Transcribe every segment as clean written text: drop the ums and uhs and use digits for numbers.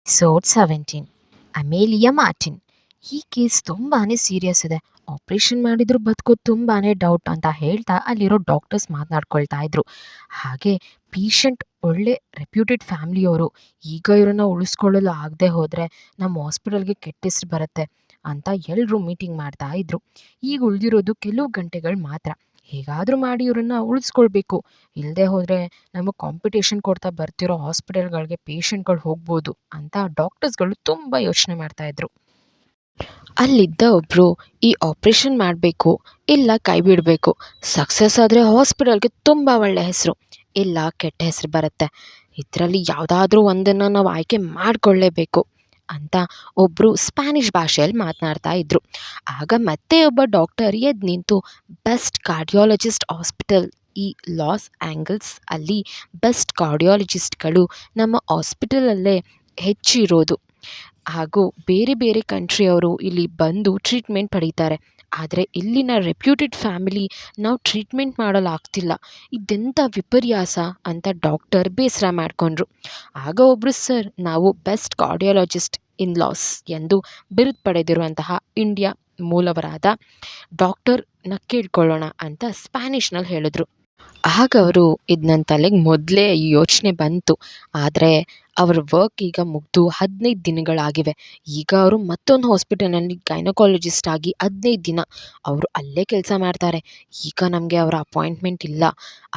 Episode 17 Amelia Martin. ಈ case ತುಂಬಾನೇ serious ಇದೆ. ಆಪರೇಷನ್ ಮಾಡಿದ್ರು ಬದುಕೋದು ತುಂಬಾನೇ ಡೌಟ್ ಅಂತ ಹೇಳ್ತಾ ಅಲ್ಲಿರೋ ಡಾಕ್ಟರ್ಸ್ ಮಾತನಾಡ್ಕೊಳ್ತಾ ಇದ್ರು. ಹಾಗೆ ಪೇಷಂಟ್ ಒಳ್ಳೆ ರೆಪ್ಯೂಟೆಡ್ ಫ್ಯಾಮಿಲಿಯವರು. ಈಗ ಇವ್ರನ್ನ ಉಳಿಸ್ಕೊಳ್ಳಲು ಆಗದೆ ಹೋದರೆ ನಮ್ಮ ಹಾಸ್ಪಿಟಲ್ಗೆ ಕೆಟ್ಟ ಹೆಸರು ಬರುತ್ತೆ ಅಂತ ಎಲ್ಲರೂ ಮೀಟಿಂಗ್ ಮಾಡ್ತಾ ಇದ್ರು. ಈಗ ಉಳಿದಿರೋದು ಕೆಲವು ಗಂಟೆಗಳು ಮಾತ್ರ. ಹೇಗಾದರೂ ಮಾಡಿ ಇವ್ರನ್ನ ಉಳಿಸ್ಕೊಳ್ಬೇಕು. ಇಲ್ಲದೆ ಹೋದರೆ ನಮಗೆ ಕಾಂಪಿಟೇಷನ್ ಕೊಡ್ತಾ ಬರ್ತಿರೋ ಹಾಸ್ಪಿಟಲ್ಗಳಿಗೆ ಪೇಷಂಟ್ಗಳು ಹೋಗ್ಬೋದು ಅಂತ ಡಾಕ್ಟರ್ಸ್ಗಳು ತುಂಬ ಯೋಚನೆ ಮಾಡ್ತಾಯಿದ್ರು. ಅಲ್ಲಿದ್ದ ಒಬ್ಬರು ಈ ಆಪ್ರೇಷನ್ ಮಾಡಬೇಕು ಇಲ್ಲ ಕೈ ಬಿಡಬೇಕು, ಸಕ್ಸಸ್ ಆದರೆ ಹಾಸ್ಪಿಟಲ್ಗೆ ತುಂಬ ಒಳ್ಳೆ ಹೆಸರು, ಇಲ್ಲ ಕೆಟ್ಟ ಹೆಸರು ಬರುತ್ತೆ, ಇದರಲ್ಲಿ ಯಾವುದಾದ್ರೂ ಒಂದನ್ನು ನಾವು ಆಯ್ಕೆ ಮಾಡಿಕೊಳ್ಳೇಬೇಕು ಅಂತ ಒಬ್ಬರು ಸ್ಪ್ಯಾನಿಷ್ ಭಾಷೆಯಲ್ಲಿ ಮಾತನಾಡ್ತಾ ಇದ್ರು. ಆಗ ಮತ್ತೆ ಒಬ್ಬ ಡಾಕ್ಟರ್ ಎದ್ದು ನಿಂತು, ಬೆಸ್ಟ್ ಕಾರ್ಡಿಯಾಲಜಿಸ್ಟ್ ಹಾಸ್ಪಿಟಲ್ ಈ ಲಾಸ್ ಆ್ಯಂಗಲ್ಸ್ ಅಲ್ಲಿ ಬೆಸ್ಟ್ ಕಾರ್ಡಿಯಾಲಜಿಸ್ಟ್ಗಳು ನಮ್ಮ ಹಾಸ್ಪಿಟಲಲ್ಲೇ ಹೆಚ್ಚಿರೋದು, ಹಾಗೂ ಬೇರೆ ಬೇರೆ ಕಂಟ್ರಿಯವರು ಇಲ್ಲಿ ಬಂದು ಟ್ರೀಟ್ಮೆಂಟ್ ಪಡೀತಾರೆ. ಆದರೆ ಇಲ್ಲಿನ ರೆಪ್ಯೂಟೆಡ್ ಫ್ಯಾಮಿಲಿ ನಾವು ಟ್ರೀಟ್ಮೆಂಟ್ ಮಾಡಲು ಆಗ್ತಿಲ್ಲ, ಇದೆಂಥ ವಿಪರ್ಯಾಸ ಅಂತ ಡಾಕ್ಟರ್ ಬೇಸರ ಮಾಡಿಕೊಂಡ್ರು. ಆಗ ಒಬ್ಬರು, ಸರ್, ನಾವು ಬೆಸ್ಟ್ ಕಾರ್ಡಿಯಾಲಜಿಸ್ಟ್ ಇನ್ ಲಾಸ್ ಎಂದು ಬಿರುದು ಪಡೆದಿರುವಂತಹ ಇಂಡಿಯಾ ಮೂಲವರಾದ ಡಾಕ್ಟರ್ನ ಕೇಳ್ಕೊಳ್ಳೋಣ ಅಂತ ಸ್ಪ್ಯಾನಿಷ್ನಲ್ಲಿ ಹೇಳಿದ್ರು. ಆಗ ಅವರು, ಇದು ನನ್ನ ತಲೆಗೆ ಮೊದಲೇ ಯೋಚನೆ ಬಂತು, ಆದರೆ ಅವ್ರ ವರ್ಕ್ ಈಗ ಮುಗಿದು 15 ದಿನಗಳಾಗಿವೆ. ಈಗ ಅವರು ಮತ್ತೊಂದು ಹಾಸ್ಪಿಟಲ್ನಲ್ಲಿ ಗೈನಕಾಲಜಿಸ್ಟ್ ಆಗಿ 15 ದಿನ ಅವರು ಅಲ್ಲೇ ಕೆಲಸ ಮಾಡ್ತಾರೆ. ಈಗ ನಮಗೆ ಅವರ ಅಪಾಯಿಂಟ್ಮೆಂಟ್ ಇಲ್ಲ,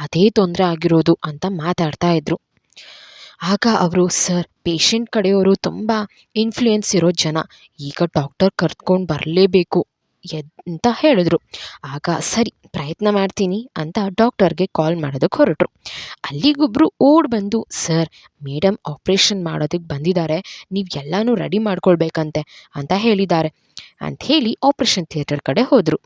ಅದೇ ತೊಂದರೆ ಆಗಿರೋದು ಅಂತ ಮಾತಾಡ್ತಾ ಇದ್ರು. ಆಗ ಅವರು, ಸರ್, ಪೇಷಂಟ್ ಕಡೆಯವರು ತುಂಬ ಇನ್ಫ್ಲೂಯೆನ್ಸ್ ಇರೋ ಜನ, ಈಗ ಡಾಕ್ಟರ್ ಕರ್ತ್ಕೊಂಡು ಬರಲೇಬೇಕು ಅಂತ ಹೇಳಿದ್ರು. ಆಗ ಸರಿ, ಪ್ರಯತ್ನ ಮಾಡ್ತೀನಿ ಅಂತ ಡಾಕ್ಟರ್ಗೆ ಕಾಲ್ ಮಾಡೋದಕ್ಕೆ ಹೊರಟರು. ಅಲ್ಲಿಗೊಬ್ಬರು ಓಡ್ ಬಂದು, ಸರ್, ಮೇಡಮ್ ಆಪ್ರೇಷನ್ ಮಾಡೋದಕ್ಕೆ ಬಂದಿದ್ದಾರೆ, ನೀವು ಎಲ್ಲನೂ ರೆಡಿ ಮಾಡ್ಕೊಳ್ಬೇಕಂತೆ ಅಂತ ಹೇಳಿದ್ದಾರೆ ಅಂತ ಹೇಳಿ ಆಪ್ರೇಷನ್ ಥಿಯೇಟರ್ ಕಡೆ ಹೋದರು.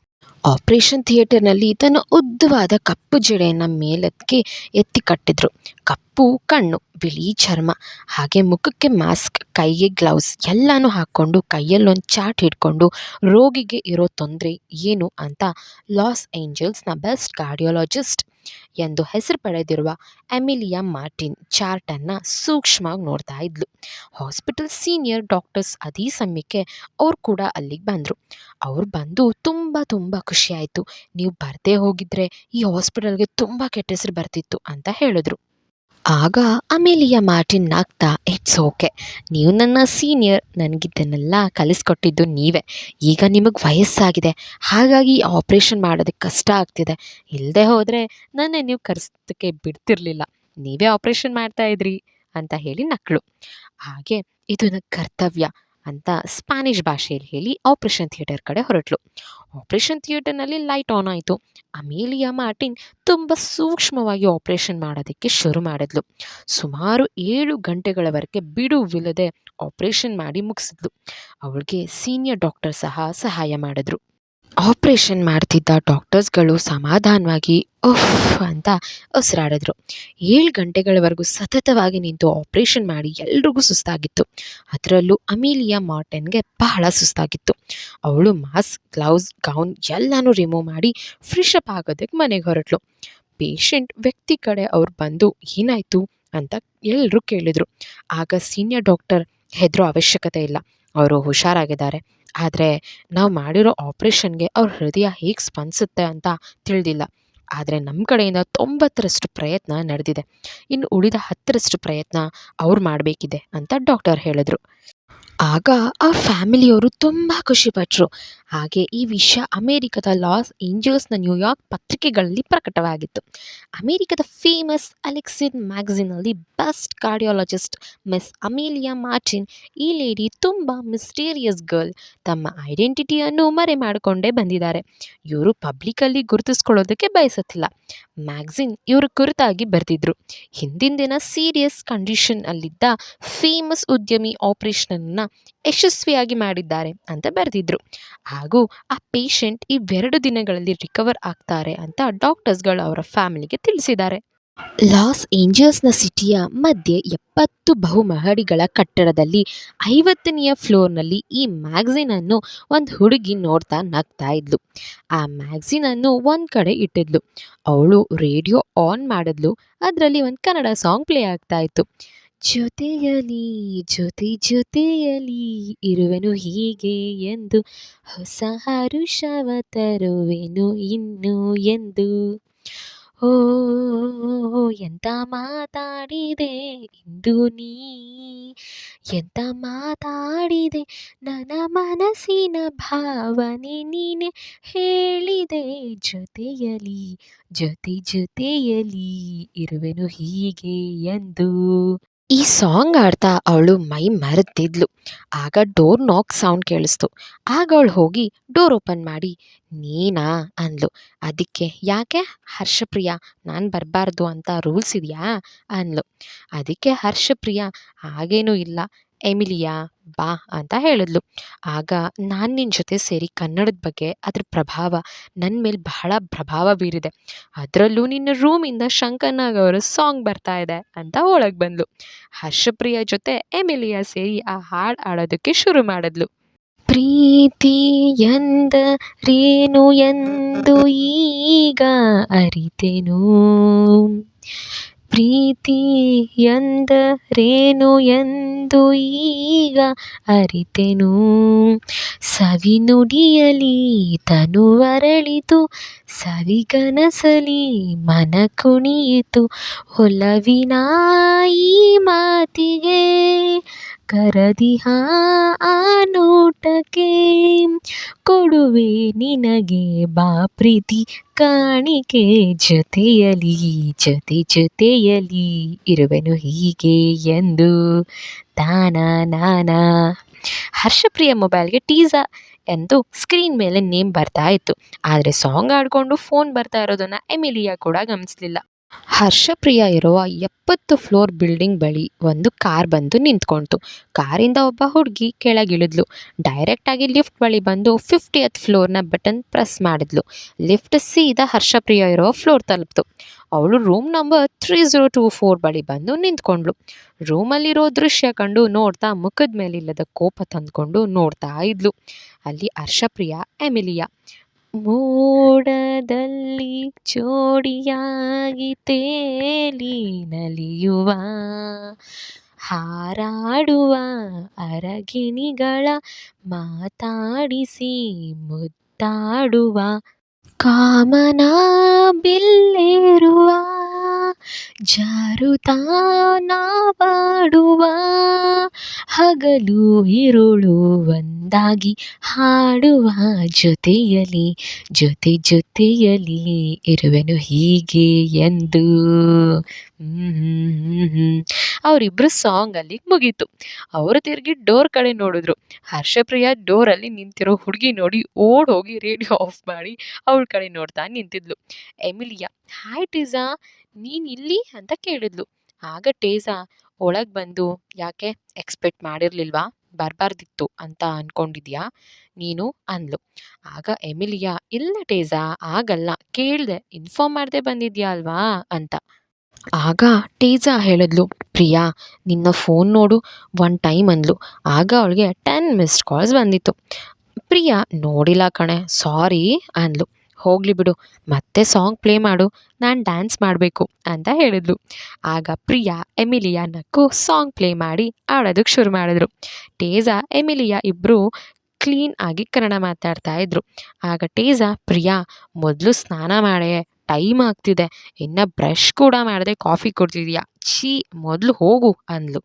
ಆಪ್ರೇಷನ್ ಥಿಯೇಟರ್ನಲ್ಲಿ ತನ್ನ ಉದ್ದವಾದ ಕಪ್ಪು ಜಡೆಯನ್ನು ಮೇಲಕ್ಕೆ ಎತ್ತಿ ಕಟ್ಟಿದ್ರು. ಕಪ್ಪು ಕಣ್ಣು, ಬಿಳಿ ಚರ್ಮ, ಹಾಗೆ ಮುಖಕ್ಕೆ ಮಾಸ್ಕ್, ಕೈಗೆ ಗ್ಲೌಸ್ ಎಲ್ಲನೂ ಹಾಕ್ಕೊಂಡು ಕೈಯಲ್ಲೊಂದು ಚಾರ್ಟ್ ಹಿಡ್ಕೊಂಡು ರೋಗಿಗೆ ಇರೋ ತೊಂದರೆ ಏನು ಅಂತ ಲಾಸ್ ಏಂಜಲ್ಸ್ನ ಬೆಸ್ಟ್ ಕಾರ್ಡಿಯಾಲಜಿಸ್ಟ್ ಎಂದು ಹೆಸರು ಪಡೆದಿರುವ ಅಮೇಲಿಯಾ ಮಾರ್ಟಿನ್ ಚಾರ್ಟನ್ನು ಸೂಕ್ಷ್ಮವಾಗಿ ನೋಡ್ತಾ ಇದ್ಲು. ಹಾಸ್ಪಿಟಲ್ ಸೀನಿಯರ್ ಡಾಕ್ಟರ್ಸ್ ಅದೇ ಸಮಯಕ್ಕೆ ಅವ್ರು ಕೂಡ ಅಲ್ಲಿಗೆ ಬಂದರು. ಅವ್ರು ಬಂದು ತುಂಬ ಖುಷಿಯಾಯಿತು, ನೀವು ಬರದೇ ಹೋಗಿದ್ರೆ ಈ ಹಾಸ್ಪಿಟಲ್ಗೆ ತುಂಬ ಕೆಟ್ಟ ಹೆಸರು ಬರ್ತಿತ್ತು ಅಂತ ಹೇಳಿದ್ರು. ಆಗ ಅಮೇಲಿಯಾ ಮಾರ್ಟಿನ್ ನಗ್ತಾ, ಇಟ್ಸ್ ಓಕೆ, ನೀವು ನನ್ನ ಸೀನಿಯರ್, ನನಗಿದ್ದನ್ನೆಲ್ಲ ಕಲಿಸ್ಕೊಟ್ಟಿದ್ದು ನೀವೇ. ಈಗ ನಿಮಗೆ ವಯಸ್ಸಾಗಿದೆ, ಹಾಗಾಗಿ ಆಪ್ರೇಷನ್ ಮಾಡೋದಕ್ಕೆ ಕಷ್ಟ ಆಗ್ತಿದೆ. ಇಲ್ಲದೆ ಹೋದರೆ ನನ್ನೇ ನೀವು ಕರೆಸೋದಕ್ಕೆ ಬಿಡ್ತಿರ್ಲಿಲ್ಲ, ನೀವೇ ಆಪ್ರೇಷನ್ ಮಾಡ್ತಾಯಿದ್ರಿ ಅಂತ ಹೇಳಿ ನಕ್ಕಳು. ಹಾಗೆ ಇದು ನನ್ನ ಕರ್ತವ್ಯ ಅಂತ ಸ್ಪ್ಯಾನಿಷ್ ಭಾಷೆಯಲ್ಲಿ ಹೇಳಿ ಆಪ್ರೇಷನ್ ಥಿಯೇಟರ್ ಕಡೆ ಹೊರಟಳು. ಆಪ್ರೇಷನ್ ಥಿಯೇಟರ್ನಲ್ಲಿ ಲೈಟ್ ಆನ್ ಆಯಿತು. ಅಮೇಲಿಯಾ ಮಾರ್ಟಿನ್ ತುಂಬ ಸೂಕ್ಷ್ಮವಾಗಿ ಆಪ್ರೇಷನ್ ಮಾಡೋದಕ್ಕೆ ಶುರು ಮಾಡಿದ್ಲು. ಸುಮಾರು 7 ಗಂಟೆಗಳವರೆಗೆ ಬಿಡುವಿಲ್ಲದೆ ಆಪ್ರೇಷನ್ ಮಾಡಿ ಮುಗಿಸಿದ್ಲು. ಅವಳಿಗೆ ಸೀನಿಯರ್ ಡಾಕ್ಟರ್ ಸಹ ಸಹಾಯ ಮಾಡಿದ್ರು. ಆಪ್ರೇಷನ್ ಮಾಡ್ತಿದ್ದ ಡಾಕ್ಟರ್ಸ್ಗಳು ಸಮಾಧಾನವಾಗಿ ಉಫ್ ಅಂತ ಉಸಿರಾಡಿದ್ರು. 7 ಗಂಟೆಗಳವರೆಗೂ ಸತತವಾಗಿ ನಿಂತು ಆಪ್ರೇಷನ್ ಮಾಡಿ ಎಲ್ರಿಗೂ ಸುಸ್ತಾಗಿತ್ತು. ಅದರಲ್ಲೂ ಅಮೇಲಿಯಾ ಮಾರ್ಟಿನ್ಗೆ ಬಹಳ ಸುಸ್ತಾಗಿತ್ತು. ಅವಳು ಮಾಸ್ಕ್, ಗ್ಲೌಸ್, ಗೌನ್ ಎಲ್ಲನೂ ರಿಮೂವ್ ಮಾಡಿ ಫ್ರೆಶ್ ಅಪ್ ಆಗೋದಕ್ಕೆ ಮನೆಗೆ ಹೊರಟಳು. ಪೇಷಂಟ್ ವ್ಯಕ್ತಿ ಕಡೆ ಅವ್ರು ಬಂದು, ಏನಾಯಿತು ಅಂತ ಎಲ್ಲರೂ ಕೇಳಿದರು. ಆಗ ಸೀನಿಯರ್ ಡಾಕ್ಟರ್, ಹೆದರೋ ಅವಶ್ಯಕತೆ ಇಲ್ಲ, ಅವರು ಹುಷಾರಾಗಿದ್ದಾರೆ, ಆದರೆ ನಾವು ಮಾಡಿರೋ ಆಪ್ರೇಷನ್ಗೆ ಅವ್ರ ಹೃದಯ ಹೇಗೆ ಸ್ಪಂದಿಸುತ್ತೆ ಅಂತ ತಿಳಿದಿಲ್ಲ, ಆದರೆ ನಮ್ಮ ಕಡೆಯಿಂದ 90ರಷ್ಟು ಪ್ರಯತ್ನ ನಡೆದಿದೆ, ಇನ್ನು ಉಳಿದ 10ರಷ್ಟು ಪ್ರಯತ್ನ ಅವ್ರು ಮಾಡಬೇಕಿದೆ ಅಂತ ಡಾಕ್ಟರ್ ಹೇಳಿದ್ರು. ಆಗ ಆ ಫ್ಯಾಮಿಲಿಯವರು ತುಂಬ ಖುಷಿಪಟ್ಟರು. ಹಾಗೆ ಈ ವಿಷಯ ಅಮೇರಿಕದ ಲಾಸ್ ಏಂಜಲ್ಸ್ನ ನ್ಯೂಯಾರ್ಕ್ ಪತ್ರಿಕೆಗಳಲ್ಲಿ ಪ್ರಕಟವಾಗಿತ್ತು. ಅಮೇರಿಕದ ಫೇಮಸ್ ಅಲೆಕ್ಸಿನ್ ಮ್ಯಾಗಝಿನಲ್ಲಿ best cardiologist miss Amelia Martin, ಈ ಲೇಡಿ ತುಂಬ ಮಿಸ್ಟೀರಿಯಸ್ ಗರ್ಲ್, ತಮ್ಮ ಐಡೆಂಟಿಟಿಯನ್ನು ಮರೆ ಮಾಡಿಕೊಂಡೇ ಬಂದಿದ್ದಾರೆ, ಇವರು ಪಬ್ಲಿಕಲ್ಲಿ ಗುರುತಿಸ್ಕೊಳ್ಳೋದಕ್ಕೆ ಬಯಸುತ್ತಿಲ್ಲ. ಮ್ಯಾಗಝಿನ್ ಇವರು ಕುರಿತಾಗಿ ಬರೆದಿದ್ರು. ಹಿಂದಿನ ದಿನ ಸೀರಿಯಸ್ ಕಂಡೀಷನ್ ಅಲ್ಲಿದ್ದ ಫೇಮಸ್ ಉದ್ಯಮಿ ಆಪರೇಷನನ್ನು ಯಶಸ್ವಿಯಾಗಿ ಮಾಡಿದ್ದಾರೆ ಅಂತ ಬರೆದಿದ್ರು. ಹಾಗೂ ಆ ಪೇಷಂಟ್ ಇವೆರಡು ದಿನಗಳಲ್ಲಿ ರಿಕವರ್ ಆಗ್ತಾರೆ ಅಂತ ಡಾಕ್ಟರ್ಸ್ಗಳು ಅವರ ಫ್ಯಾಮಿಲಿಗೆ ತಿಳಿಸಿದ್ದಾರೆ. ಲಾಸ್ ಏಂಜಲ್ಸ್ನ ಸಿಟಿಯ ಮಧ್ಯೆ 70 ಬಹುಮಹಡಿಗಳ ಕಟ್ಟಡದಲ್ಲಿ 50ನೇ ಫ್ಲೋರ್ನಲ್ಲಿ ಈ ಮ್ಯಾಗಝಿನನ್ನು ಒಂದು ಹುಡುಗಿ ನೋಡ್ತಾ ನಗ್ತಾ ಇದ್ಲು. ಆ ಮ್ಯಾಗಝಿನನ್ನು ಒಂದು ಕಡೆ ಇಟ್ಟಿದ್ಲು. ಅವಳು ರೇಡಿಯೋ ಆನ್ ಮಾಡಿದ್ಲು. ಅದರಲ್ಲಿ ಒಂದು ಕನ್ನಡ ಸಾಂಗ್ ಪ್ಲೇ ಆಗ್ತಾ ಇತ್ತು. ಜೊತೆಯಲಿ ಜೊತೆಯಲಿ ಇರುವೆನು ಹೀಗೆ ಎಂದು ಹೊಸ ಹರುಷವ ತರುವೆನು ಇನ್ನು ಎಂದು. ಓ ಎಂತ ಮಾತಾಡಿದೆ ಇಂದು ನೀ, ಎಂತ ಮಾತಾಡಿದೆ ನನ್ನ ಮನಸ್ಸಿನ ಭಾವನೆ ನೀನೆ ಹೇಳಿದೆ. ಜೊತೆಯಲಿ ಜೊತೆಯಲಿ ಇರುವೆನು ಹೀಗೆ ಎಂದು. ಈ ಸಾಂಗ್ ಆಡ್ತಾ ಅವಳು ಮೈ ಮರೆತಿದ್ಲು. ಆಗ ಡೋರ್ ನಾಕ್ ಸೌಂಡ್ ಕೇಳಿಸ್ತು. ಆಗ ಅವಳು ಹೋಗಿ ಡೋರ್ ಓಪನ್ ಮಾಡಿ ನೀನಾ ಅಂದ್ಲು. ಅದಕ್ಕೆ ಯಾಕೆ ಹರ್ಷಪ್ರಿಯ, ನಾನು ಬರಬಾರ್ದು ಅಂತ ರೂಲ್ಸ್ ಇದೆಯಾ ಅಂದ್ಲು. ಅದಕ್ಕೆ ಹರ್ಷಪ್ರಿಯ ಹಾಗೇನೂ ಇಲ್ಲ ಎಮಿಲಿಯಾ ಬಾ ಅಂತ ಹೇಳಿದ್ಲು. ಆಗ ನಾನು ನಿನ್ನ ಜೊತೆ ಸೇರಿ ಕನ್ನಡದ ಬಗ್ಗೆ ಅದ್ರ ಪ್ರಭಾವ ನನ್ನ ಮೇಲೆ ಬಹಳ ಪ್ರಭಾವ ಬೀರಿದೆ, ಅದರಲ್ಲೂ ನಿನ್ನ ರೂಮಿಂದ ಶಂಕರ್ನಾಗ್ ಅವರ ಸಾಂಗ್ ಬರ್ತಾ ಇದೆ ಅಂತ ಒಳಗೆ ಬಂದ್ಲು. ಹರ್ಷಪ್ರಿಯ ಜೊತೆ ಎಮಿಲಿಯಾ ಸೇರಿ ಆ ಹಾಡು ಆಡೋದಕ್ಕೆ ಶುರು ಮಾಡಿದ್ಲು. ಪ್ರೀತಿ ಎಂದರೇನು ಎಂದು ಈಗ ಅರಿತೆನು, ಪ್ರೀತಿ ಎಂದರೇನು ಎಂದು ಈಗ ಅರಿತೆನು. ಸವಿನುಡಿಯಲಿ ತನುವರಳಿತು, ಸವಿಗನಸಲಿ ಮನ ಕುಣಿಯಿತು. ಒಲವಿನ ಈ ಮಾತಿಗೆ ಕರದಿಹ ಆ ನೋಟಕ್ಕೆ, ಕೊಡುವೆ ನಿನಗೆ ಬಾ ಪ್ರೀತಿ ಕಾಣಿಕೆ. ಜೊತೆಯಲಿ ಜೊತೆಯಲಿ ಇರುವೆನು ಹೀಗೆ ಎಂದು. ತಾನಾ ನಾನಾ. ಹರ್ಷಪ್ರಿಯ ಮೊಬೈಲ್ಗೆ ಟೀಸಾ ಎಂದು ಸ್ಕ್ರೀನ್ ಮೇಲೆ ನೇಮ್ ಬರ್ತಾ ಇತ್ತು. ಆದರೆ ಸಾಂಗ್ ಆಡಿಕೊಂಡು ಫೋನ್ ಬರ್ತಾ ಇರೋದನ್ನು ಎಮಿಲಿಯಾ ಕೂಡ ಗಮನಿಸಲಿಲ್ಲ. ಹರ್ಷಪ್ರಿಯ ಇರುವ 70 ಫ್ಲೋರ್ ಬಿಲ್ಡಿಂಗ್ ಬಳಿ ಒಂದು ಕಾರ್ ಬಂದು ನಿಂತ್ಕೊಳ್ತು. ಕಾರಿಂದ ಒಬ್ಬ ಹುಡುಗಿ ಕೆಳಗಿಳಿದ್ಲು. ಡೈರೆಕ್ಟಾಗಿ ಲಿಫ್ಟ್ ಬಳಿ ಬಂದು 50th ಫ್ಲೋರ್ನ ಬಟನ್ ಪ್ರೆಸ್ ಮಾಡಿದ್ಲು. ಲಿಫ್ಟ್ ಸೀದಾ ಹರ್ಷಪ್ರಿಯ ಇರೋ ಫ್ಲೋರ್ ತಲುಪ್ತು. ಅವಳು ರೂಮ್ ನಂಬರ್ 3024 ಬಳಿ ಬಂದು ನಿಂತ್ಕೊಂಡ್ಳು. ರೂಮಲ್ಲಿರೋ ದೃಶ್ಯ ಕಂಡು ನೋಡ್ತಾ ಮುಖದ ಮೇಲಿಲ್ಲದ ಕೋಪ ತಂದ್ಕೊಂಡು ನೋಡ್ತಾ ಇದ್ಲು. ಅಲ್ಲಿ ಹರ್ಷಪ್ರಿಯ ಎಮಿಲಿಯಾ ಮೋಡದಲ್ಲಿ ಜೋಡಿಯಾಗಿ ತೇಲಿ ನಲಿಯುವ, ಹಾರಾಡುವ ಅರಗಿಣಿಗಳ ಮಾತಾಡಿಸಿ ಮುತ್ತಾಡುವ, ಕಾಮನ ಬಿಲ್ಲೇರುವ ಜಾರುತ್ತಾ ನಾವಾಡುವ, ಹಗಲು ಇರುಳು ಒಂದಾಗಿ ಹಾಡುವ. ಜೊತೆಯಲಿ ಜೊತೆಯಲಿ ಇರುವೆನು ಹೀಗೆ ಎಂದು. ಅವರಿಬ್ರು ಸಾಂಗ್ ಅಲ್ಲಿ ಮುಗೀತು. ಅವರು ತಿರುಗಿ ಡೋರ್ ಕಡೆ ನೋಡಿದ್ರು. ಹರ್ಷಪ್ರಿಯ ಡೋರಲ್ಲಿ ನಿಂತಿರೋ ಹುಡುಗಿ ನೋಡಿ ಓಡ್ ಹೋಗಿ ರೇಡಿಯೋ ಆಫ್ ಮಾಡಿ ಅವಳ ಕಡೆ ನೋಡ್ತಾ ನಿಂತಿದ್ಲು. ಎಮಿಲಿಯಾ ಹಾಯ್ ಟೀಸಾ, ನೀನ್ ಇಲ್ಲಿ ಅಂತ ಕೇಳಿದ್ಲು. ಆಗ ಟೇಸಾ ಒಳಗೆ ಬಂದು ಯಾಕೆ ಎಕ್ಸ್ಪೆಕ್ಟ್ ಮಾಡಿರ್ಲಿಲ್ವಾ, ಬರಬಾರ್ದಿತ್ತು ಅಂತ ಅನ್ಕೊಂಡಿದ್ಯಾ ನೀನು ಅಂದ್ಲು. ಆಗ ಎಮಿಲಿಯಾ ಇಲ್ಲ ಟೇಸಾ ಆಗಲ್ಲ, ಕೇಳ್ದೆ ಇನ್ಫಾರ್ಮ್ ಮಾಡದೆ ಬಂದಿದ್ಯಾ ಅಲ್ವಾ ಅಂತ. ಆಗ ಟೇಸಾ ಹೇಳಿದ್ಲು ಪ್ರಿಯಾ ನಿನ್ನ ಫೋನ್ ನೋಡು ಒನ್ ಟೈಮ್ ಅಂದ್ಲು. ಆಗ ಅವಳಿಗೆ 10 ಮಿಸ್ಡ್ ಕಾಲ್ಸ್ ಬಂದಿತ್ತು. ಪ್ರಿಯಾ ನೋಡಿಲ್ಲ ಕಣೆ ಸಾರಿ ಅಂದ್ಲು. ಹೋಗಲಿ ಬಿಡು, ಮತ್ತೆ ಸಾಂಗ್ ಪ್ಲೇ ಮಾಡು, ನಾನು ಡ್ಯಾನ್ಸ್ ಮಾಡಬೇಕು ಅಂತ ಹೇಳಿದ್ಲು. ಆಗ ಪ್ರಿಯಾ ಎಮಿಲಿಯಾ ನಕ್ಕು ಸಾಂಗ್ ಪ್ಲೇ ಮಾಡಿ ಆಡೋದಕ್ಕೆ ಶುರು ಮಾಡಿದ್ರು. ಟೇಸಾ ಎಮಿಲಿಯಾ ಇಬ್ಬರು ಕ್ಲೀನ್ ಆಗಿ ಕನ್ನಡ ಮಾತಾಡ್ತಾ ಇದ್ರು. ಆಗ ಟೇಸಾ ಪ್ರಿಯಾ ಮೊದಲು ಸ್ನಾನ ಮಾಡೆ, ಟೈಮ್ ಆಗ್ತಿದೆ, ಇನ್ನು ಬ್ರಷ್ ಕೂಡ ಮಾಡದೆ ಕಾಫಿ ಕೊಡ್ತಿದ್ಯಾ, ಛೀ ಮೊದಲು ಹೋಗು ಅಂದ್ಲು.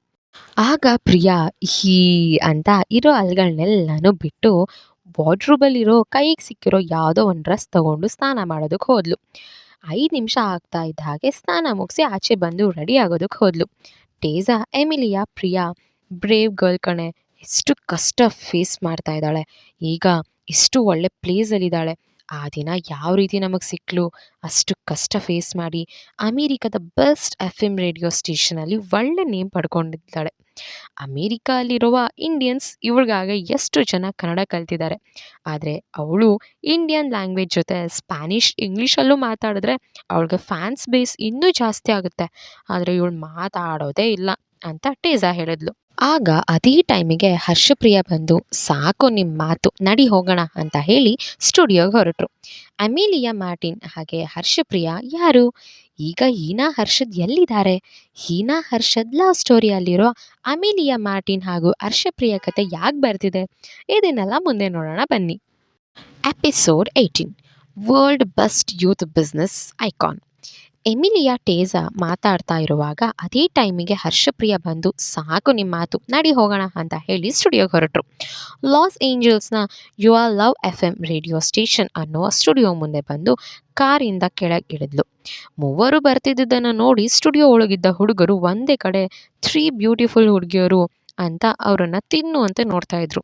ಆಗ ಪ್ರಿಯಾ ಹೀ ಅಂತ ಇರೋ ಅಲ್ಗಳನ್ನೆಲ್ಲನೂ ಬಿಟ್ಟು ವಾರ್ಡ್ರೋಬಲ್ಲಿರೋ ಕೈಗೆ ಸಿಕ್ಕಿರೋ ಯಾವುದೋ ಒಂದು ಡ್ರೆಸ್ ತಗೊಂಡು ಸ್ನಾನ ಮಾಡೋದಕ್ಕೆ ಹೋದ್ಲು. 5 ನಿಮಿಷ ಆಗ್ತಾ ಇದ್ದ ಹಾಗೆ ಸ್ನಾನ ಮುಗಿಸಿ ಆಚೆ ಬಂದು ರೆಡಿ ಆಗೋದಕ್ಕೆ ಹೋದ್ಲು. ಟೇಸಾ ಎಮಿಲಿಯಾ ಪ್ರಿಯಾ ಬ್ರೇವ್ ಗರ್ಲ್ ಕಣೆ, ಎಷ್ಟು ಕಷ್ಟ ಫೇಸ್ ಮಾಡ್ತಾ ಇದ್ದಾಳೆ, ಈಗ ಎಷ್ಟು ಒಳ್ಳೆ ಪ್ಲೇಸಲ್ಲಿದ್ದಾಳೆ, ಆ ದಿನ ಯಾವ ರೀತಿ ನಮಗೆ ಸಿಕ್ಕಲು, ಅಷ್ಟು ಕಷ್ಟ ಫೇಸ್ ಮಾಡಿ ಅಮೇರಿಕಾದ ಬೆಸ್ಟ್ FM ರೇಡಿಯೋ ಸ್ಟೇಷನಲ್ಲಿ ಒಳ್ಳೆ ನೇಮ್ ಪಡ್ಕೊಂಡಿದ್ದಾಳೆ. ಅಮೇರಿಕಾಲಿರುವ ಇಂಡಿಯನ್ಸ್ ಇವಳಿಗಾಗ ಎಷ್ಟು ಜನ ಕನ್ನಡ ಕಲ್ತಿದ್ದಾರೆ. ಆದರೆ ಅವಳು ಇಂಡಿಯನ್ ಲ್ಯಾಂಗ್ವೇಜ್ ಜೊತೆ ಸ್ಪ್ಯಾನಿಷ್ ಇಂಗ್ಲೀಷಲ್ಲೂ ಮಾತಾಡಿದ್ರೆ ಅವಳಿಗೆ ಫ್ಯಾನ್ಸ್ ಬೇಸ್ ಇನ್ನೂ ಜಾಸ್ತಿ ಆಗುತ್ತೆ. ಆದರೆ ಇವಳು ಮಾತಾಡೋದೇ ಇಲ್ಲ ಅಂತ ಟೇಸಾ ಹೇಳಿದ್ಲು. ಆಗ ಅದೇ ಟೈಮಿಗೆ ಹರ್ಷಪ್ರಿಯ ಬಂದು ಸಾಕು ನಿಮ್ಮ ಮಾತು, ನಡಿ ಹೋಗೋಣ ಅಂತ ಹೇಳಿ ಸ್ಟುಡಿಯೋಗೆ ಹೊರಟರು. ಅಮೇಲಿಯಾ ಮಾರ್ಟಿನ್ ಹಾಗೆ ಹರ್ಷಪ್ರಿಯ ಯಾರು, ಈಗ ಹೀನಾ ಹರ್ಷದ್ ಎಲ್ಲಿದ್ದಾರೆ? ಹೀನಾ ಹರ್ಷದ್ ಲವ್ ಸ್ಟೋರಿಯಲ್ಲಿರೋ ಅಮಿಲಿಯಾ ಮಾರ್ಟಿನ್ ಹಾಗೂ ಹರ್ಷಪ್ರಿಯ ಕತೆ ಯಾಕೆ ಬರ್ತಿದೆ? ಇದನ್ನೆಲ್ಲ ಮುಂದೆ ನೋಡೋಣ ಬನ್ನಿ. Episode 18 world best youth business icon. Emilia ಟೇಜಾ ಮಾತಾಡ್ತಾ ಇರುವಾಗ ಅದೇ ಟೈಮಿಗೆ ಹರ್ಷಪ್ರಿಯ ಬಂದು ಸಾಕು ನಿಮ್ಮ ಮಾತು, ನಡಿ ಹೋಗೋಣ ಅಂತ ಹೇಳಿ ಸ್ಟುಡಿಯೋಗೆ ಹೊರಟರು. ಲಾಸ್ ಏಂಜಲ್ಸ್ನ you are love F M radio station ಅನ್ನೋ ಸ್ಟುಡಿಯೋ ಮುಂದೆ ಬಂದು ಕಾರಿಂದ ಕೆಳಗೆ ಇಳಿದ್ಲು. ಮೂವರು ಬರ್ತಿದ್ದನ್ನು ನೋಡಿ ಸ್ಟುಡಿಯೋ ಒಳಗಿದ್ದ ಹುಡುಗರು ಒಂದೇ ಕಡೆ 3 ಬ್ಯೂಟಿಫುಲ್ ಹುಡುಗಿಯರು ಅಂತ ಅವರನ್ನು ತಿನ್ನುವಂತೆ ನೋಡ್ತಾ ಇದ್ರು.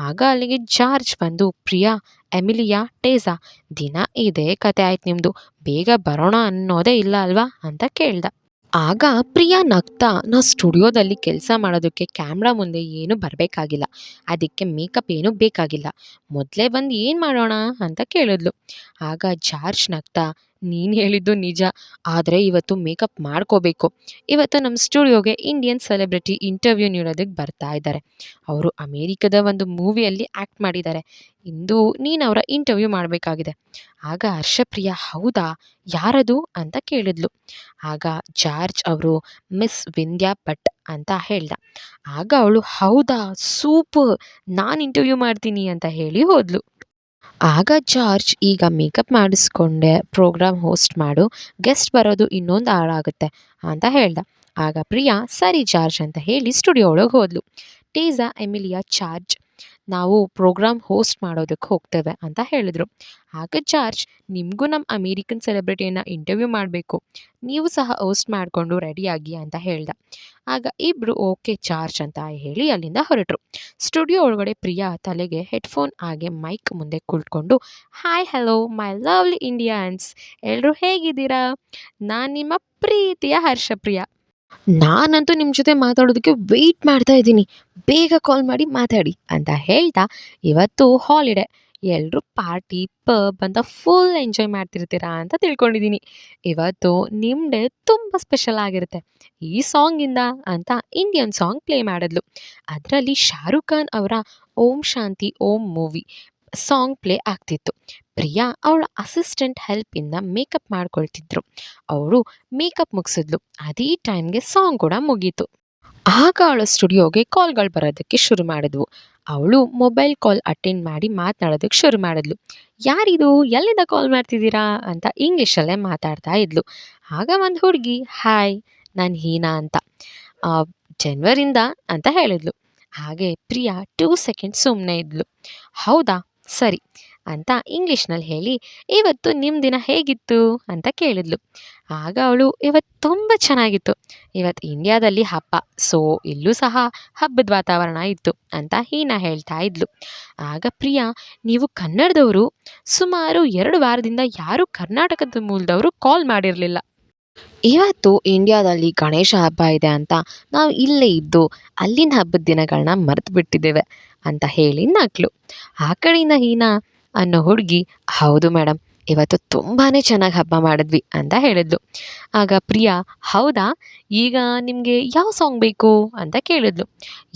ಆಗ ಅಲ್ಲಿಗೆ ಜಾರ್ಜ್ ಬಂದು, ಪ್ರಿಯಾ, ಎಮಿಲಿಯಾ, ಟೇಜಾ, ದಿನ ಇದೇ ಕತೆ ಆಯ್ತು ನಿಮ್ಮದು, ಬೇಗ ಬರೋಣ ಅನ್ನೋದೇ ಇಲ್ಲ ಅಲ್ವಾ ಅಂತ ಕೇಳ್ದ. ಆಗ ಪ್ರಿಯಾ ನಗ್ತಾ, ನಾ ಸ್ಟುಡಿಯೋದಲ್ಲಿ ಕೆಲಸ ಮಾಡೋದಕ್ಕೆ ಕ್ಯಾಮ್ರಾ ಮುಂದೆ ಏನು ಬರಬೇಕಾಗಿಲ್ಲ, ಅದಕ್ಕೆ ಮೇಕಪ್ ಏನೂ ಬೇಕಾಗಿಲ್ಲ, ಮೊದಲೇ ಬಂದು ಏನು ಮಾಡೋಣ ಅಂತ ಕೇಳಿದ್ಲು. ಆಗ ಜಾರ್ಜ್ ನಗ್ತಾ, ನೀನು ಹೇಳಿದ್ದು ನಿಜ, ಆದರೆ ಇವತ್ತು ಮೇಕಪ್ ಮಾಡ್ಕೋಬೇಕು. ಇವತ್ತು ನಮ್ಮ ಸ್ಟುಡಿಯೋಗೆ ಇಂಡಿಯನ್ ಸೆಲೆಬ್ರಿಟಿ ಇಂಟರ್ವ್ಯೂ ನೀಡೋದಕ್ಕೆ ಬರ್ತಾ ಇದ್ದಾರೆ. ಅವರು ಅಮೇರಿಕದ ಒಂದು ಮೂವಿಯಲ್ಲಿ ಆ್ಯಕ್ಟ್ ಮಾಡಿದ್ದಾರೆ. ಇಂದು ನೀನು ಅವರ ಇಂಟರ್ವ್ಯೂ ಮಾಡಬೇಕಾಗಿದೆ. ಆಗ ಹರ್ಷಪ್ರಿಯ, ಹೌದಾ, ಯಾರದು ಅಂತ ಕೇಳಿದ್ಲು. ಆಗ ಜಾರ್ಜ್ ಅವರು ಮಿಸ್ ವಿಂದ್ಯಾ ಭಟ್ ಅಂತ ಹೇಳ್ದ. ಆಗ ಅವಳು, ಹೌದಾ, ಸೂಪರ್, ನಾನು ಇಂಟರ್ವ್ಯೂ ಮಾಡ್ತೀನಿ ಅಂತ ಹೇಳಿ ಹೋದ್ಲು. ಆಗ ಜಾರ್ಜ್, ಈಗ ಮೇಕಪ್ ಮಾಡಿಸ್ಕೊಂಡೆ ಪ್ರೋಗ್ರಾಮ್ ಹೋಸ್ಟ್ ಮಾಡು, ಗೆಸ್ಟ್ ಬರೋದು ಇನ್ನೊಂದು ಹಾಳಾಗುತ್ತೆ ಅಂತ ಹೇಳ್ದ. ಆಗ ಪ್ರಿಯಾ, ಸರಿ ಜಾರ್ಜ್ ಅಂತ ಹೇಳಿ ಸ್ಟುಡಿಯೋ ಒಳಗೆ ಹೋದ್ಲು. ಟೇಜಾ, ಎಮಿಲಿಯಾ, ಜಾರ್ಜ್, ನಾವು ಪ್ರೋಗ್ರಾಮ್ ಹೋಸ್ಟ್ ಮಾಡೋದಕ್ಕೆ ಹೋಗ್ತೇವೆ ಅಂತ ಹೇಳಿದ್ರು. ಆಗ ಜಾರ್ಜ್, ನಿಮಗೂ ನಮ್ಮ ಅಮೇರಿಕನ್ ಸೆಲೆಬ್ರಿಟಿಯನ್ನು ಇಂಟರ್ವ್ಯೂ ಮಾಡಬೇಕು, ನೀವು ಸಹ ಹೋಸ್ಟ್ ಮಾಡಿಕೊಂಡು ರೆಡಿಯಾಗಿ ಅಂತ ಹೇಳ್ದ. ಆಗ ಇಬ್ಬರು ಓಕೆ ಜಾರ್ಜ್ ಅಂತ ಹೇಳಿ ಅಲ್ಲಿಂದ ಹೊರಟರು. ಸ್ಟುಡಿಯೋ ಒಳಗಡೆ ಪ್ರಿಯಾ ತಲೆಗೆ ಹೆಡ್ಫೋನ್ ಹಾಗೆ ಮೈಕ್ ಮುಂದೆ ಕುಳಿತುಕೊಂಡು, hi hello my lovely Indians, ಎಲ್ಲರೂ ಹೇಗಿದ್ದೀರಾ? ನಾನು ನಿಮ್ಮ ಪ್ರೀತಿಯ ಹರ್ಷಪ್ರಿಯ. ನಾನಂತೂ ನಿಮ್ಮ ಜೊತೆ ಮಾತಾಡೋದಕ್ಕೆ ವೆಯ್ಟ್ ಮಾಡ್ತಾ ಇದ್ದೀನಿ, ಬೇಗ ಕಾಲ್ ಮಾಡಿ ಮಾತಾಡಿ ಅಂತ ಹೇಳ್ತಾ, ಇವತ್ತು ಹಾಲಿಡೇ, ಎಲ್ಲರೂ ಪಾರ್ಟಿ ಪಬ್ ಅಂತ ಫುಲ್ ಎಂಜಾಯ್ ಮಾಡ್ತಿರ್ತೀರಾ ಅಂತ ತಿಳ್ಕೊಂಡಿದ್ದೀನಿ. ಇವತ್ತು ನಿಮ್ಮ ಡೇ ತುಂಬ ಸ್ಪೆಷಲ್ ಆಗಿರುತ್ತೆ. ಈ ಸಾಂಗಿಂದ ಅಂತ ಇಂಡಿಯನ್ ಸಾಂಗ್ ಪ್ಲೇ ಮಾಡಿದ್ಲು. ಅದರಲ್ಲಿ ಶಾರುಖ್ ಖಾನ್ ಅವರ ಓಂ ಶಾಂತಿ ಓಂ ಮೂವಿ ಸಾಂಗ್ ಪ್ಲೇ ಆಗ್ತಿತ್ತು. ಪ್ರಿಯಾ ಅವಳ ಅಸಿಸ್ಟೆಂಟ್ ಹೆಲ್ಪಿಂದ ಮೇಕಪ್ ಮಾಡ್ಕೊಳ್ತಿದ್ರು. ಅವರು ಮೇಕಪ್ ಮುಗಿಸಿದ್ಲು. ಅದೇ ಟೈಮ್ಗೆ ಸಾಂಗ್ ಕೂಡ ಮುಗೀತು. ಆಗ ಅವಳ ಸ್ಟುಡಿಯೋಗೆ ಕಾಲ್ಗಳು ಬರೋದಕ್ಕೆ ಶುರು ಮಾಡಿದ್ವು. ಅವಳು ಮೊಬೈಲ್ ಕಾಲ್ ಅಟೆಂಡ್ ಮಾಡಿ ಮಾತನಾಡೋದಕ್ಕೆ ಶುರು ಮಾಡಿದ್ಲು. ಯಾರಿದು, ಎಲ್ಲಿಂದ ಕಾಲ್ ಮಾಡ್ತಿದ್ದೀರಾ ಅಂತ ಇಂಗ್ಲೀಷಲ್ಲೇ ಮಾತಾಡ್ತಾ ಇದ್ಲು. ಆಗ ಒಂದು ಹುಡುಗಿ, ಹಾಯ್, ನಾನು ಹೀನಾ ಅಂತ, ಜನ್ವರಿಂದ ಅಂತ ಹೇಳಿದ್ಲು. ಹಾಗೆ ಪ್ರಿಯಾ 2 ಸೆಕೆಂಡ್ ಸುಮ್ಮನೆ ಇದ್ಲು. ಹೌದಾ, ಸರಿ ಅಂತ ಇಂಗ್ಲೀಷ್ನಲ್ಲಿ ಹೇಳಿ, ಇವತ್ತು ನಿಮ್ಮ ದಿನ ಹೇಗಿತ್ತು ಅಂತ ಕೇಳಿದ್ಲು. ಆಗ ಅವಳು, ಇವತ್ತು ತುಂಬ ಚೆನ್ನಾಗಿತ್ತು, ಇವತ್ತು ಇಂಡಿಯಾದಲ್ಲಿ ಹಬ್ಬ, ಸೊ ಇಲ್ಲೂ ಸಹ ಹಬ್ಬದ ವಾತಾವರಣ ಇತ್ತು ಅಂತ ಹೀನಾ ಹೇಳ್ತಾ ಇದ್ಲು. ಆಗ ಪ್ರಿಯಾ, ನೀವು ಕನ್ನಡದವರು, ಸುಮಾರು 2 ವಾರದಿಂದ ಯಾರೂ ಕರ್ನಾಟಕದ ಮೂಲದವರು ಕಾಲ್ ಮಾಡಿರಲಿಲ್ಲ. ಇವತ್ತು ಇಂಡಿಯಾದಲ್ಲಿ ಗಣೇಶ ಹಬ್ಬ ಇದೆ ಅಂತ ನಾವು ಇಲ್ಲೇ ಇದ್ದು ಅಲ್ಲಿನ ಹಬ್ಬದ ದಿನಗಳನ್ನ ಮರೆತು ಬಿಟ್ಟಿದ್ದೇವೆ ಅಂತ ಹೇಳಿ ನಕ್ಳು. ಆ ಕಡೆಯಿಂದ ಹೀನಾ ಅನ್ನೋ ಹುಡುಗಿ, ಹೌದು ಮೇಡಮ್, ಇವತ್ತು ತುಂಬಾ ಚೆನ್ನಾಗಿ ಹಬ್ಬ ಮಾಡಿದ್ವಿ ಅಂತ ಹೇಳಿದ್ಲು. ಆಗ ಪ್ರಿಯಾ, ಹೌದಾ, ಈಗ ನಿಮಗೆ ಯಾವ ಸಾಂಗ್ ಬೇಕು ಅಂತ ಕೇಳಿದ್ಲು.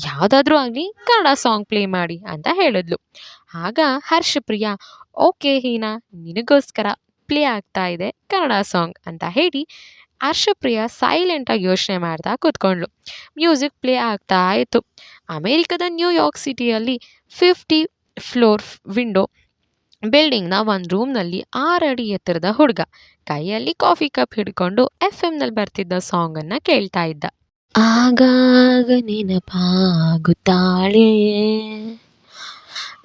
ಯಾವುದಾದ್ರೂ ಆಗಲಿ, ಕನ್ನಡ ಸಾಂಗ್ ಪ್ಲೇ ಮಾಡಿ ಅಂತ ಹೇಳಿದ್ಲು. ಆಗ ಹರ್ಷಪ್ರಿಯಾ, ಓಕೆ ಹೀನಾ, ನಿನಗೋಸ್ಕರ ಪ್ಲೇ ಆಗ್ತಾ ಇದೆ ಕನ್ನಡ ಸಾಂಗ್ ಅಂತ ಹೇಳಿ ಹರ್ಷಪ್ರಿಯ ಸೈಲೆಂಟಾಗಿ ಯೋಚನೆ ಮಾಡ್ತಾ ಕೂತ್ಕೊಂಡ್ಳು. ಮ್ಯೂಸಿಕ್ ಪ್ಲೇ ಆಗ್ತಾ ಇತ್ತು. ಅಮೇರಿಕದ ನ್ಯೂಯಾರ್ಕ್ ಸಿಟಿಯಲ್ಲಿ 50 ಫ್ಲೋರ್ ವಿಂಡೋ ಬಿಲ್ಡಿಂಗ್ನ ಒಂದು ರೂಮ್ನಲ್ಲಿ 6 ಅಡಿ ಎತ್ತರದ ಹುಡುಗ ಕೈಯಲ್ಲಿ ಕಾಫಿ ಕಪ್ ಹಿಡ್ಕೊಂಡು FM ಬರ್ತಿದ್ದ ಸಾಂಗನ್ನು ಕೇಳ್ತಾ ಇದ್ದ. ಆಗಾಗ ನೆನಪಾಗುತ್ತಾಳೆ,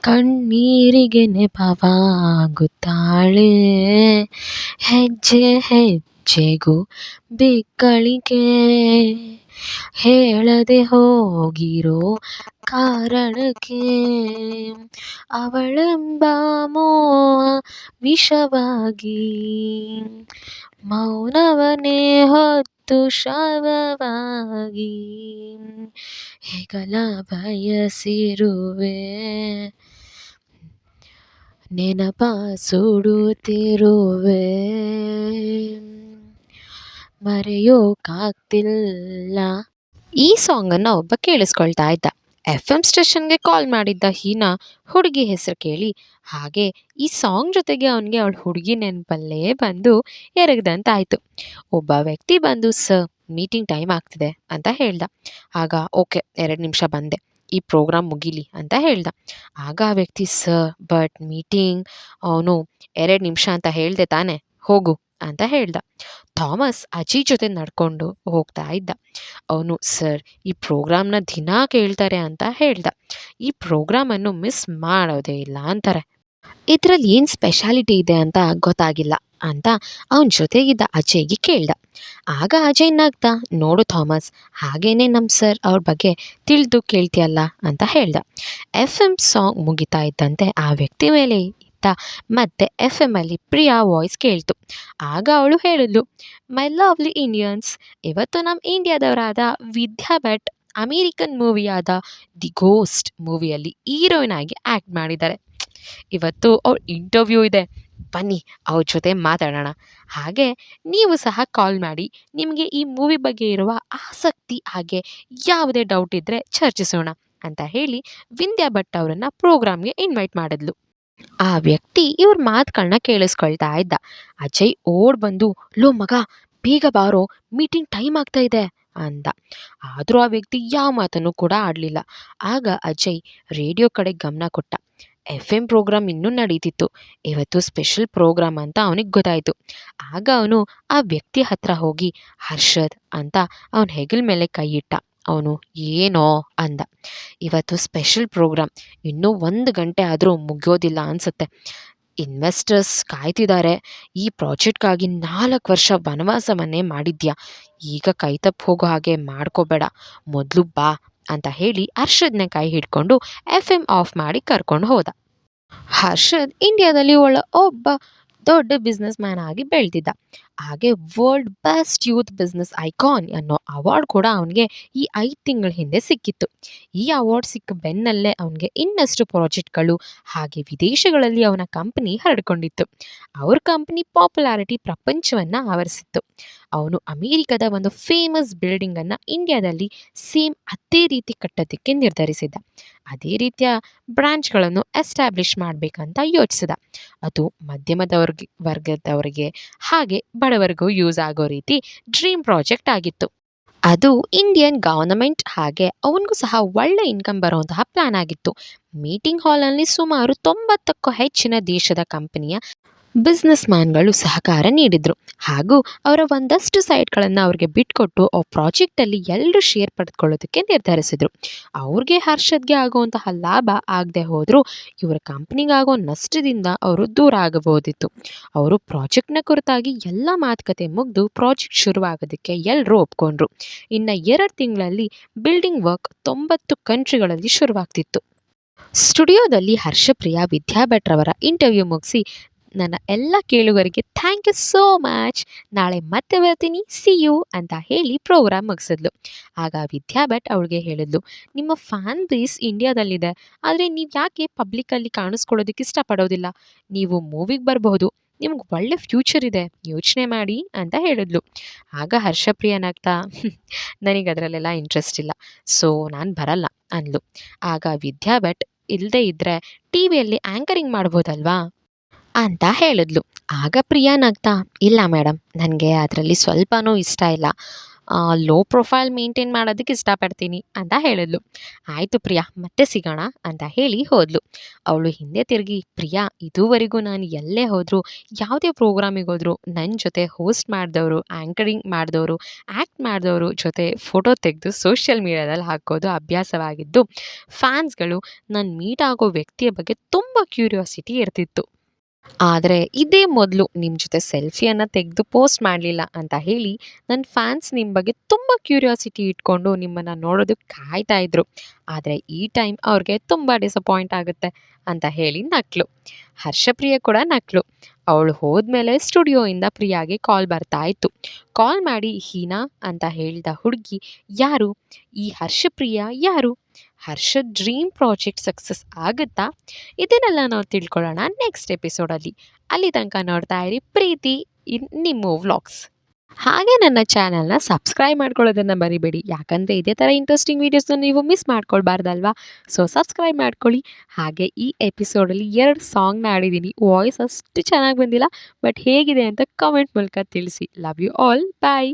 ಕಣ್ಣೀರಿಗೆ ನೆಪವಾಗುತ್ತಾಳೆ, ಹೆಜ್ಜೆ ಹೆಜ್ಜೆಗೂ ಬೆಕ್ಕಳಿಕೆ, ಹೇಳದೆ ಹೋಗಿರೋ ಕಾರಣಕ್ಕೆ, ಅವಳೆಂಬ ಮೋಹ ವಿಷವಾಗಿ ಮೌನವನೇ ಹೊತ್ತು ಶವವಾಗಿ ಹೆಗಲ ಬಯಸಿರುವೆ, ನೆನಪ ಸುಡುತ್ತಿರುವೆ, ಮರೆಯೋಕಾಗ್ತಿಲ್ಲ. ಈ ಸಾಂಗನ್ನು ಒಬ್ಬ ಕೇಳಿಸ್ಕೊಳ್ತಾ ಇದ್ದ. ಎಫ್ ಎಂ ಸ್ಟೇಷನ್ಗೆ ಕಾಲ್ ಮಾಡಿದ್ದ ಹೀನಾ ಹುಡುಗಿ ಹೆಸರು ಕೇಳಿ ಹಾಗೆ ಈ ಸಾಂಗ್ ಜೊತೆಗೆ ಅವನಿಗೆ ಅವಳ ಹುಡುಗಿ ನೆನಪಲ್ಲೇ ಬಂದು ಎರಗ್ದಂತಾಯ್ತು. ಒಬ್ಬ ವ್ಯಕ್ತಿ ಬಂದು ಸರ್ ಮೀಟಿಂಗ್ ಟೈಮ್ ಆಗ್ತಿದೆ ಅಂತ ಹೇಳ್ದ. ಆಗ ಓಕೆ 2 ನಿಮಿಷ ಬಂದೆ, ಈ ಪ್ರೋಗ್ರಾಮ್ ಮುಗೀಲಿ ಅಂತ ಹೇಳ್ದ. ಆಗ ಆ ವ್ಯಕ್ತಿ ಸರ್ ಬಟ್ ಮೀಟಿಂಗ್, ಅವನು 2 ನಿಮಿಷ ಅಂತ ಹೇಳ್ದೆ ತಾನೆ, ಹೋಗು ಅಂತ ಹೇಳ್ದ. ಥಾಮಸ್ ಅಜಯ್ ಜೊತೆ ನಡ್ಕೊಂಡು ಹೋಗ್ತಾ ಇದ್ದ. ಅವನು ಸರ್ ಈ ಪ್ರೋಗ್ರಾಮ್ನ ದಿನಾ ಕೇಳ್ತಾರೆ ಅಂತ ಹೇಳ್ದ. ಈ ಪ್ರೋಗ್ರಾಮನ್ನು ಮಿಸ್ ಮಾಡೋದೇ ಇಲ್ಲ ಅಂತಾರೆ. ಇದ್ರಲ್ಲಿ ಏನು ಸ್ಪೆಷಾಲಿಟಿ ಇದೆ ಅಂತ ಗೊತ್ತಾಗಿಲ್ಲ ಅಂತ ಅವನ ಜೊತೆಗಿದ್ದ ಅಜಯ್ಗೆ ಕೇಳ್ದ. ಆಗ ಅಜಯ್ ನಗ್ದ, ನೋಡು ಥಾಮಸ್, ಹಾಗೇನೆ ನಮ್ಮ ಸರ್ ಅವ್ರ ಬಗ್ಗೆ ತಿಳಿದು ಕೇಳ್ತಿಯಲ್ಲ ಅಂತ ಹೇಳ್ದ. ಎಫ್ ಎಂ ಸಾಂಗ್ ಮುಗಿತಾ ಇದ್ದಂತೆ ಆ ವ್ಯಕ್ತಿ ಮೇಲೆ ಇದ್ದ ಮತ್ತೆ ಎಫ್ ಎಂ ಅಲ್ಲಿ ಪ್ರಿಯಾ ವಾಯ್ಸ್ ಕೇಳ್ತು. ಆಗ ಅವಳು ಹೇಳಿದ್ಲು, ಮೈ ಲವ್ಲಿ ಇಂಡಿಯನ್ಸ್, ಇವತ್ತು ನಮ್ಮ ಇಂಡಿಯಾದವರಾದ ವಿದ್ಯಾ ಭಟ್ ಅಮೇರಿಕನ್ ಮೂವಿಯಾದ ದಿ ಗೋಸ್ಟ್ ಮೂವಿಯಲ್ಲಿ ಹೀರೋಯಿನ್ ಆಗಿ ಆ್ಯಕ್ಟ್ ಮಾಡಿದ್ದಾರೆ. ಇವತ್ತು ಅವ್ರ ಇಂಟರ್ವ್ಯೂ ಇದೆ, ಬನ್ನಿ ಅವ್ರ ಜೊತೆ ಮಾತಾಡೋಣ. ಹಾಗೆ ನೀವು ಸಹ ಕಾಲ್ ಮಾಡಿ, ನಿಮಗೆ ಈ ಮೂವಿ ಬಗ್ಗೆ ಇರುವ ಆಸಕ್ತಿ ಹಾಗೆ ಯಾವುದೇ ಡೌಟ್ ಇದ್ದರೆ ಚರ್ಚಿಸೋಣ ಅಂತ ಹೇಳಿ ವಿಂದ್ಯಾ ಭಟ್ ಅವರನ್ನು ಪ್ರೋಗ್ರಾಮ್ಗೆ ಇನ್ವೈಟ್ ಮಾಡಿದ್ಲು. ಆ ವ್ಯಕ್ತಿ ಇವ್ರ ಮಾತುಗಳನ್ನ ಕೇಳಿಸ್ಕೊಳ್ತಾ ಇದ್ದ. ಅಜಯ್ ಓಡ್ ಬಂದು, ಲೋ ಮಗ, ಬೇಗ ಬಾರೋ, ಮೀಟಿಂಗ್ ಟೈಮ್ ಆಗ್ತಾ ಇದೆ ಅಂದ. ಆದರೂ ಆ ವ್ಯಕ್ತಿ ಯಾವ ಮಾತನ್ನು ಕೂಡ ಆಡಲಿಲ್ಲ. ಆಗ ಅಜಯ್ ರೇಡಿಯೋ ಕಡೆ ಗಮನ ಕೊಟ್ಟ. ಎಫ್ ಎಂ ಪ್ರೋಗ್ರಾಮ್ ಇನ್ನೂ ನಡೀತಿತ್ತು. ಇವತ್ತು ಸ್ಪೆಷಲ್ ಪ್ರೋಗ್ರಾಮ್ ಅಂತ ಅವನಿಗೆ ಗೊತ್ತಾಯಿತು. ಆಗ ಅವನು ಆ ವ್ಯಕ್ತಿ ಹತ್ರ ಹೋಗಿ ಹರ್ಷದ್ ಅಂತ ಅವನ ಹೆಗಲ ಮೇಲೆ ಕೈ ಇಟ್ಟ. ಅವನು ಏನೋ ಅಂದ. ಇವತ್ತು ಸ್ಪೆಷಲ್ ಪ್ರೋಗ್ರಾಮ್, ಇನ್ನೂ 1 ಗಂಟೆ ಆದರೂ ಮುಗಿಯೋದಿಲ್ಲ ಅನಿಸುತ್ತೆ. ಇನ್ವೆಸ್ಟರ್ಸ್ ಕಾಯ್ತಿದ್ದಾರೆ. ಈ ಪ್ರಾಜೆಕ್ಟ್ಗಾಗಿ 4 ವರ್ಷ ವನವಾಸವನ್ನೇ ಮಾಡಿದ್ಯಾ, ಈಗ ಕೈ ತಪ್ಪು ಹೋಗೋ ಹಾಗೆ ಮಾಡ್ಕೋಬೇಡ, ಮೊದಲು ಬಾ ಅಂತ ಹೇಳಿ ಹರ್ಷದ್ನ ಕೈ ಹಿಡ್ಕೊಂಡು ಎಫ್ ಎಂ ಆಫ್ ಮಾಡಿ ಕರ್ಕೊಂಡು ಹೋದ. ಹರ್ಷದ್ ಇಂಡಿಯಾದಲ್ಲಿ ಒಬ್ಬ ದೊಡ್ಡ ಬಿಸ್ನೆಸ್ ಮ್ಯಾನ್ ಆಗಿ ಬೆಳೆದಿದ್ದ. ಹಾಗೆ world best youth business icon ಅನ್ನೋ ಅವಾರ್ಡ್ ಕೂಡ ಅವನಿಗೆ ಈ 5 ತಿಂಗಳ ಹಿಂದೆ ಸಿಕ್ಕಿತ್ತು. ಈ ಅವಾರ್ಡ್ ಸಿಕ್ಕ ಬೆನ್ನಲ್ಲೇ ಅವನಿಗೆ ಇನ್ನಷ್ಟು ಪ್ರಾಜೆಕ್ಟ್ಗಳು ಹಾಗೆ ವಿದೇಶಗಳಲ್ಲಿ ಅವನ ಕಂಪನಿ ಹರಡ್ಕೊಂಡಿತ್ತು. ಅವ್ರ ಕಂಪನಿ ಪಾಪ್ಯುಲಾರಿಟಿ ಪ್ರಪಂಚವನ್ನು ಆವರಿಸಿತ್ತು. ಅವನು ಅಮೇರಿಕದ ಒಂದು ಫೇಮಸ್ ಬಿಲ್ಡಿಂಗನ್ನು ಇಂಡಿಯಾದಲ್ಲಿ ಸೇಮ್ ಅದೇ ರೀತಿ ಕಟ್ಟೋದಕ್ಕೆ ನಿರ್ಧರಿಸಿದ್ದ. ಅದೇ ರೀತಿಯ ಬ್ರಾಂಚ್ಗಳನ್ನು ಎಸ್ಟಾಬ್ಲಿಷ್ ಮಾಡಬೇಕಂತ ಯೋಚಿಸಿದ. ಅದು ವರ್ಗದವರಿಗೆ ಹಾಗೆ ಬಡವರಿಗೂ ಯೂಸ್ ಆಗೋ ರೀತಿ ಡ್ರೀಮ್ ಪ್ರಾಜೆಕ್ಟ್ ಆಗಿತ್ತು. ಅದು ಇಂಡಿಯನ್ ಗವರ್ನಮೆಂಟ್ ಹಾಗೆ ಅವನಿಗೂ ಸಹ ಒಳ್ಳೆ ಇನ್ಕಮ್ ಬರುವಂತಹ ಪ್ಲಾನ್ ಆಗಿತ್ತು. ಮೀಟಿಂಗ್ ಹಾಲ್ನಲ್ಲಿ ಸುಮಾರು 90ಕ್ಕೂ ಹೆಚ್ಚಿನ ದೇಶದ ಕಂಪನಿಯ ಬಿಸ್ನೆಸ್ ಮ್ಯಾನ್ಗಳು ಸಹಕಾರ ನೀಡಿದರು. ಹಾಗೂ ಅವರ ಒಂದಷ್ಟು ಸೈಟ್ಗಳನ್ನು ಅವ್ರಿಗೆ ಬಿಟ್ಕೊಟ್ಟು ಆ ಪ್ರಾಜೆಕ್ಟಲ್ಲಿ ಎಲ್ಲರೂ ಶೇರ್ ಪಡೆದುಕೊಳ್ಳೋದಕ್ಕೆ ನಿರ್ಧರಿಸಿದರು. ಅವ್ರಿಗೆ ಹರ್ಷದ್ಗೆ ಆಗುವಂತಹ ಲಾಭ ಆಗದೆ ಹೋದರೂ ಇವರ ಕಂಪ್ನಿಗಾಗೋ ನಷ್ಟದಿಂದ ಅವರು ದೂರ ಆಗಬಹುದಿತ್ತು. ಅವರು ಪ್ರಾಜೆಕ್ಟ್ನ ಕುರಿತಾಗಿ ಎಲ್ಲ ಮಾತುಕತೆ ಮುಗಿದು ಪ್ರಾಜೆಕ್ಟ್ ಶುರುವಾಗೋದಕ್ಕೆ ಎಲ್ಲರೂ ಒಪ್ಕೊಂಡ್ರು. ಇನ್ನು 2 ತಿಂಗಳಲ್ಲಿ ಬಿಲ್ಡಿಂಗ್ ವರ್ಕ್ 90 ಕಂಟ್ರಿಗಳಲ್ಲಿ ಶುರುವಾಗ್ತಿತ್ತು. ಸ್ಟುಡಿಯೋದಲ್ಲಿ ಹರ್ಷಪ್ರಿಯ ವಿದ್ಯಾ ಭಟ್ರವರ ಇಂಟರ್ವ್ಯೂ ಮುಗಿಸಿ ನನ್ನ ಎಲ್ಲ ಕೇಳುಗರಿಗೆ ಥ್ಯಾಂಕ್ ಯು ಸೋ ಮಚ್, ನಾಳೆ ಮತ್ತೆ ಬರ್ತೀನಿ, ಸಿ ಯು ಅಂತ ಹೇಳಿ ಪ್ರೋಗ್ರಾಮ್ ಮುಗಿಸಿದ್ಲು. ಆಗ ವಿದ್ಯಾ ಭಟ್ ಅವಳಿಗೆ ಹೇಳಿದ್ಲು, ನಿಮ್ಮ ಫ್ಯಾನ್ ಬೇಸ್ ಇಂಡಿಯಾದಲ್ಲಿದೆ, ಆದರೆ ನೀವು ಯಾಕೆ ಪಬ್ಲಿಕ್ಕಲ್ಲಿ ಕಾಣಿಸ್ಕೊಳ್ಳೋದಕ್ಕೆ ಇಷ್ಟಪಡೋದಿಲ್ಲ? ನೀವು ಮೂವಿಗೆ ಬರಬಹುದು, ನಿಮ್ಗೆ ಒಳ್ಳೆ ಫ್ಯೂಚರ್ ಇದೆ, ಯೋಚನೆ ಮಾಡಿ ಅಂತ ಹೇಳಿದ್ಲು. ಆಗ ಹರ್ಷಪ್ರಿಯನಾಗ್ತಾ ನನಗೆ ಅದರಲ್ಲೆಲ್ಲ ಇಂಟ್ರೆಸ್ಟ್ ಇಲ್ಲ, ಸೊ ನಾನು ಬರಲ್ಲ ಅಂದ್ಲು. ಆಗ ವಿದ್ಯಾ ಭಟ್ ಇಲ್ಲದೇ ಇದ್ದರೆ ಟಿ ವಿಯಲ್ಲಿ ಆ್ಯಂಕರಿಂಗ್ ಮಾಡ್ಬೋದಲ್ವಾ ಅಂತ ಹೇಳಿದ್ಲು. ಆಗ ಪ್ರಿಯಾ ನಗ್ತಾ, ಇಲ್ಲ ಮೇಡಮ್, ನನಗೆ ಅದರಲ್ಲಿ ಸ್ವಲ್ಪನೂ ಇಷ್ಟ ಇಲ್ಲ, ಲೋ ಪ್ರೊಫೈಲ್ ಮೇಂಟೈನ್ ಮಾಡೋದಕ್ಕೆ ಇಷ್ಟಪಡ್ತೀನಿ ಅಂತ ಹೇಳಿದ್ಲು. ಆಯಿತು ಪ್ರಿಯಾ, ಮತ್ತೆ ಸಿಗೋಣ ಅಂತ ಹೇಳಿ ಹೋದ್ಲು. ಅವಳು ಹಿಂದೆ ತಿರುಗಿ, ಪ್ರಿಯಾ, ಇದುವರೆಗೂ ನಾನು ಎಲ್ಲೇ ಹೋದರೂ, ಯಾವುದೇ ಪ್ರೋಗ್ರಾಮಿಗೆ ಹೋದರೂ ನನ್ನ ಜೊತೆ ಹೋಸ್ಟ್ ಮಾಡಿದವರು, ಆ್ಯಂಕರಿಂಗ್ ಮಾಡಿದವರು, ಆ್ಯಕ್ಟ್ ಮಾಡಿದವರು ಜೊತೆ ಫೋಟೋ ತೆಗೆದು ಸೋಷಿಯಲ್ ಮೀಡಿಯಾದಲ್ಲಿ ಹಾಕೋದು ಅಭ್ಯಾಸವಾಗಿದ್ದು, ಫ್ಯಾನ್ಸ್ಗಳು ನಾನು ಮೀಟ್ ಆಗೋ ವ್ಯಕ್ತಿಯ ಬಗ್ಗೆ ತುಂಬ ಕ್ಯೂರಿಯಾಸಿಟಿ ಇರ್ತಿತ್ತು. ಆದರೆ ಇದೇ ಮೊದಲು ನಿಮ್ಮ ಜೊತೆ ಸೆಲ್ಫಿಯನ್ನು ತೆಗೆದು ಪೋಸ್ಟ್ ಮಾಡಲಿಲ್ಲ ಅಂತ ಹೇಳಿ ನನ್ನ ಫ್ಯಾನ್ಸ್ ನಿಮ್ಮ ಬಗ್ಗೆ ತುಂಬ ಕ್ಯೂರಿಯಾಸಿಟಿ ಇಟ್ಕೊಂಡು ನಿಮ್ಮನ್ನು ನೋಡೋದಕ್ಕೆ ಕಾಯ್ತಾ ಇದ್ರು. ಆದರೆ ಈ ಟೈಮ್ ಅವ್ರಿಗೆ ತುಂಬ ಡಿಸಪಾಯಿಂಟ್ ಆಗುತ್ತೆ ಅಂತ ಹೇಳಿ ನಕ್ಳು. ಹರ್ಷಪ್ರಿಯ ಕೂಡ ನಕ್ಳು. ಅವಳು ಹೋದ್ಮೇಲೆ ಸ್ಟುಡಿಯೋಯಿಂದ ಪ್ರಿಯಾಗೆ ಕಾಲ್ ಬರ್ತಾ ಇತ್ತು. ಕಾಲ್ ಮಾಡಿ ಹೀನಾ ಅಂತ ಹೇಳಿದ ಹುಡುಗಿ ಯಾರು? ಈ ಹರ್ಷಪ್ರಿಯ ಯಾರು? ಹರ್ಷದ್ ಡ್ರೀಮ್ ಪ್ರಾಜೆಕ್ಟ್ ಸಕ್ಸಸ್ ಆಗುತ್ತಾ? ಇದನ್ನೆಲ್ಲ ನಾವು ತಿಳ್ಕೊಳ್ಳೋಣ ನೆಕ್ಸ್ಟ್ ಎಪಿಸೋಡಲ್ಲಿ. ಅಲ್ಲಿ ತನಕ ನೋಡ್ತಾ ಇರಿ ಪ್ರೀತಿ ಇನ್ ನಿಮ್ಮ ವ್ಲಾಗ್ಸ್. ಹಾಗೆ ನನ್ನ ಚಾನಲ್‌ನ ಸಬ್ಸ್ಕ್ರೈಬ್ ಮಾಡ್ಕೊಳ್ಳೋದನ್ನ ಮರಿಬೇಡಿ. ಯಾಕಂದ್ರೆ ಇದೇ ಥರ ಇಂಟ್ರೆಸ್ಟಿಂಗ್ ವೀಡಿಯೋಸ್‌ನ ನೀವು ಮಿಸ್ ಮಾಡ್ಕೊಳ್ಬಾರ್ದಲ್ವಾ? ಸೊ ಸಬ್ಸ್ಕ್ರೈಬ್ ಮಾಡ್ಕೊಳ್ಳಿ. ಹಾಗೆ ಈ ಎಪಿಸೋಡಲ್ಲಿ 2 ಸಾಂಗ್‌ನ ಆಡಿದ್ದೀನಿ. ವಾಯ್ಸ್ ಅಷ್ಟು ಚೆನ್ನಾಗಿ ಬಂದಿಲ್ಲ. ಬಟ್ ಹೇಗಿದೆ ಅಂತ ಕಾಮೆಂಟ್ ಮೂಲಕ ತಿಳಿಸಿ. Love you all. ಬಾಯ್.